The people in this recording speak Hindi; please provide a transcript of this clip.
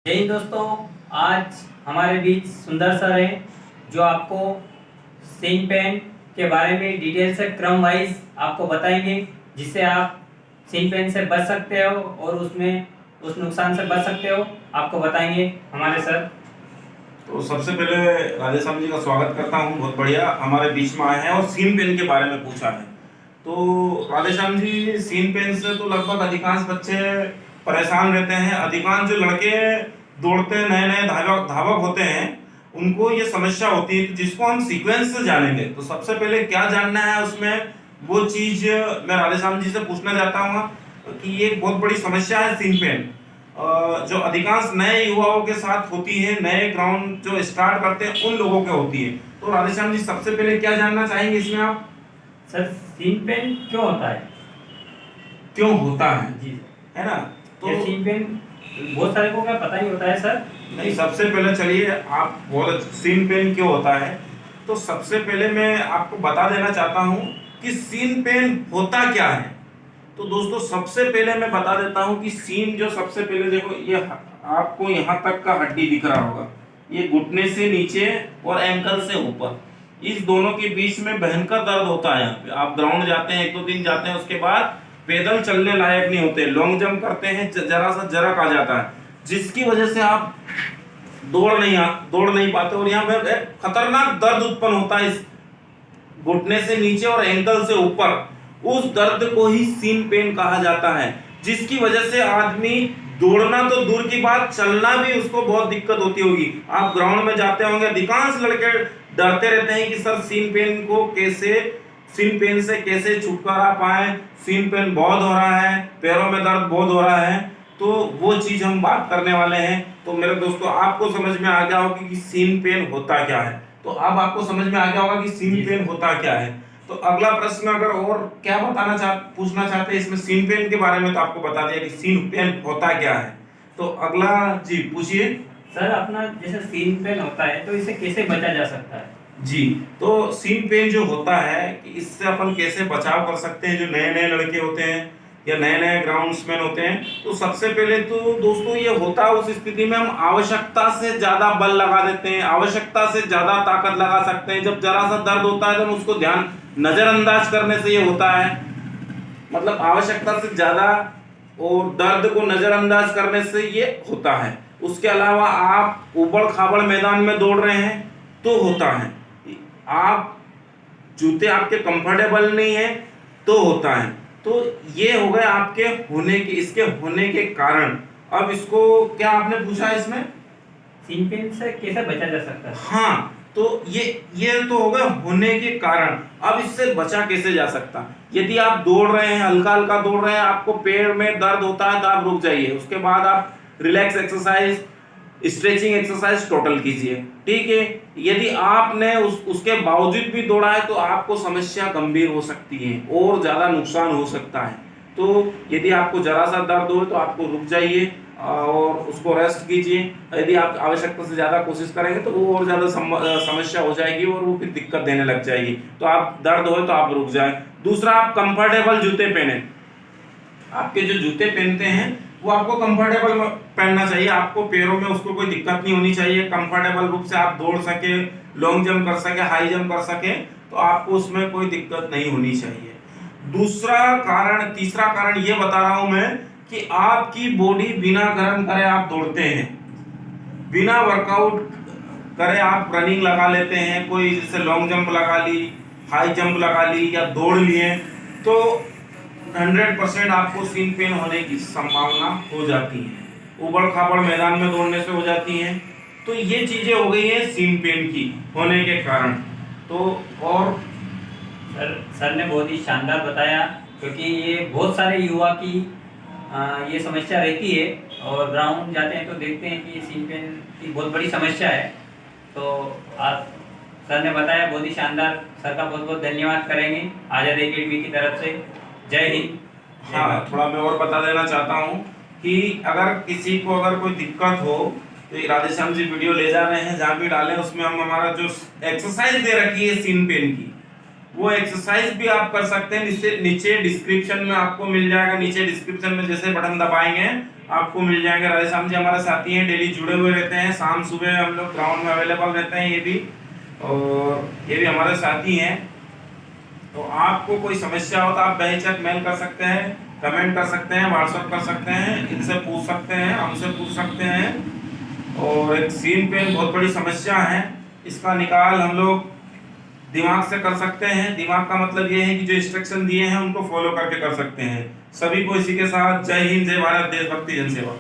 जय हिंद दोस्तों। आज हमारे बीच सुंदर सर हैं जो आपको सीन पेन के बारे में डिटेल से क्रम वाइज आपको बताएंगे, जिससे आप सीन पेन से बच सकते हो और उसमें उस नुकसान से बच सकते हो। आपको बताएंगे हमारे सर। तो सबसे पहले राधेश्याम जी का स्वागत करता हूँ। बहुत बढ़िया हमारे बीच में आए हैं और सीन पेन के बारे में पूछा है। तो राधेश्याम जी, सीन पेन से तो लगभग अधिकांश बच्चे परेशान रहते हैं। अधिकांश जो लड़के दौड़ते नए नए धावक धावक होते हैं उनको ये समस्या होती है, जिसको हम सीक्वेंस से जानेंगे। तो सबसे पहले क्या जानना है उसमें, वो चीज मैं राधेश्याम जी से पूछना चाहता हूँ कि ये एक बहुत बड़ी समस्या है सीन पेन, जो अधिकांश नए युवाओं के साथ होती है, नए ग्राउंड जो स्टार्ट करते हैं उन लोगों के होती है। तो राधेश्याम जी, सबसे पहले क्या जानना चाहेंगे इसमें आप? सर, सीन पेन क्यों होता है? क्यों होता है, जी, है ना? तो ये सीन पेन बहुत सारे को क्या पता ही होता है सर। नहीं, सबसे पहले चलिए आप बोलो सीन पेन क्यों होता है। तो सबसे पहले मैं आपको बता देना चाहता हूँ कि सीन पेन होता क्या है। तो दोस्तों, सबसे पहले मैं बता देता हूँ कि सीन जो सबसे पहले देखो, ये आपको यहाँ तक का हड्डी दिख रहा होगा, ये घुटने से नीचे और एंकल से ऊपर, इस दोनों के बीच में भयंकर दर्द होता है। यहाँ पे आप ग्राउंड जाते हैं, 1-2 दिन जाते हैं, उसके बाद पैदल चलने लायक नहीं होते। लॉन्ग जंप करते हैं, जरा सा जरक आ जाता है, जिसकी वजह से आप दौड़ नहीं पाते और यहाँ पे खतरनाक दर्द उत्पन्न होता है इस घुटने से नीचे और एंकल से ऊपर। उस दर्द को ही सीन पेन कहा जाता है, जिसकी वजह से आदमी दौड़ना तो दूर की बात, चलना भी उसको बहुत दिक्कत होती होगी। आप ग्राउंड में जाते होंगे, अधिकांश लड़के डरते रहते हैं कि सर सीन पेन से कैसे छुटकारा पाए, सीन पेन बहुत हो रहा है, पैरों में दर्द बहुत हो रहा है। तो वो चीज हम बात करने वाले हैं। तो मेरे दोस्तों, आपको समझ में आ गया होगा कि सीन पेन होता क्या है। तो अब आपको समझ में आ गया होगा कि सीन पेन होता क्या है। तो अगला प्रश्न अगर और क्या पूछना चाहते हैं इसमें सीन पेन के बारे में, तो आपको बता दिया कि सीन पेन होता क्या है। तो अगला जी पूछिए। सर, अपना जैसे सीन पेन होता है तो इसे कैसे बचा जा सकता है? जी, तो सीन पेन जो होता है कि इससे अपन कैसे बचाव कर सकते हैं, जो नए नए लड़के होते हैं या नए नए ग्राउंड्समैन होते हैं। तो सबसे पहले तो दोस्तों, ये होता है उस स्थिति में हम आवश्यकता से ज्यादा बल लगा देते हैं, आवश्यकता से ज्यादा ताकत लगा सकते हैं। जब जरा सा दर्द होता है तो उसको ध्यान नजरअंदाज करने से ये होता है, मतलब आवश्यकता से ज्यादा और दर्द को नजरअंदाज करने से ये होता है। उसके अलावा आप उबड़ खाबड़ मैदान में दौड़ रहे हैं तो होता है, आप जूते आपके कंफर्टेबल नहीं है तो होता है। तो ये हो गए आपके इसके होने के कारण। अब इसको क्या आपने पूछा है इसमें, सीन पेन से कैसे बचा जा सकता है? हाँ, तो ये तो हो गया होने के कारण। अब इससे बचा कैसे जा सकता? यदि आप दौड़ रहे हैं, हल्का हल्का दौड़ रहे हैं, आपको पैर में दर्द होता है तो आप रुक जाइए। उसके बाद आप relax exercise, stretching exercise total कीजिए, ठीक है। यदि आपने उसके बावजूद भी दौड़ा है तो आपको समस्या गंभीर हो सकती है और ज्यादा नुकसान हो सकता है। तो यदि आपको जरा सा दर्द हो तो आपको रुक जाइए और उसको रेस्ट कीजिए। यदि आप आवश्यकता से ज्यादा कोशिश करेंगे तो वो और ज्यादा समस्या हो जाएगी और वो फिर दिक्कत देने लग जाएगी। तो आप दर्द हो तो आप रुक जाए। दूसरा, आप कंफर्टेबल जूते पहने। आपके जो जूते पहनते हैं वो आपको कंफर्टेबल पहनना चाहिए, आपको पैरों में उसको कोई दिक्कत नहीं होनी चाहिए। कंफर्टेबल रूप से आप दौड़ सके, लॉन्ग जंप कर सके, हाई जंप कर सके, तो आपको उसमें कोई दिक्कत नहीं होनी चाहिए। तीसरा कारण ये बता रहा हूं मैं कि आपकी बॉडी बिना गर्म करे आप दौड़ते हैं, बिना वर्कआउट करे आप रनिंग लगा लेते हैं, कोई जैसे लॉन्ग जंप लगा ली, हाई जंप लगा ली या दौड़ लिए, तो 100% आपको सीन पेन होने की संभावना हो जाती है। उबड़ खाबड़ मैदान में दौड़ने से हो जाती है। तो ये चीजें हो गई है सीन पेन की होने के कारण। तो और सर ने बहुत ही शानदार बताया, क्योंकि ये बहुत सारे युवा की ये समस्या रहती है और ग्राउंड जाते हैं तो देखते हैं कि सीन पेन की बहुत बड़ी समस्या है। तो आज सर ने बताया, बहुत ही शानदार। सर का बहुत बहुत धन्यवाद करेंगे आजाद एकेडमी की तरफ से। जय हिंद। हाँ, थोड़ा मैं और बता देना चाहता हूँ कि अगर किसी को अगर कोई दिक्कत हो तो राधेश्याम जी वीडियो ले जा रहे हैं, जहाँ भी डालें उसमें हम हमारा जो एक्सरसाइज दे रखी है सीन पेन की, वो एक्सरसाइज भी आप कर सकते हैं। नीचे डिस्क्रिप्शन में आपको मिल जाएगा। नीचे डिस्क्रिप्शन में जैसे बटन दबाएंगे आपको मिल जाएंगे। राधेश्याम जी हमारे साथी हैं, डेली जुड़े हुए रहते हैं, शाम सुबह हम लोग ग्राउंड में अवेलेबल रहते हैं ये भी, और ये भी हमारे साथी हैं। तो आपको कोई समस्या हो तो आप बेहिचक मेल कर सकते हैं, कमेंट कर सकते हैं, व्हाट्सएप कर सकते हैं, इनसे पूछ सकते हैं, हमसे पूछ सकते हैं। और एक सीन पेन बहुत बड़ी समस्या है, इसका निकाल हम लोग दिमाग से कर सकते हैं। दिमाग का मतलब ये है कि जो इंस्ट्रक्शन दिए हैं उनको फॉलो करके कर सकते हैं। सभी को इसी के साथ जय हिंद, जय भारत, देशभक्ति, जन सेवा।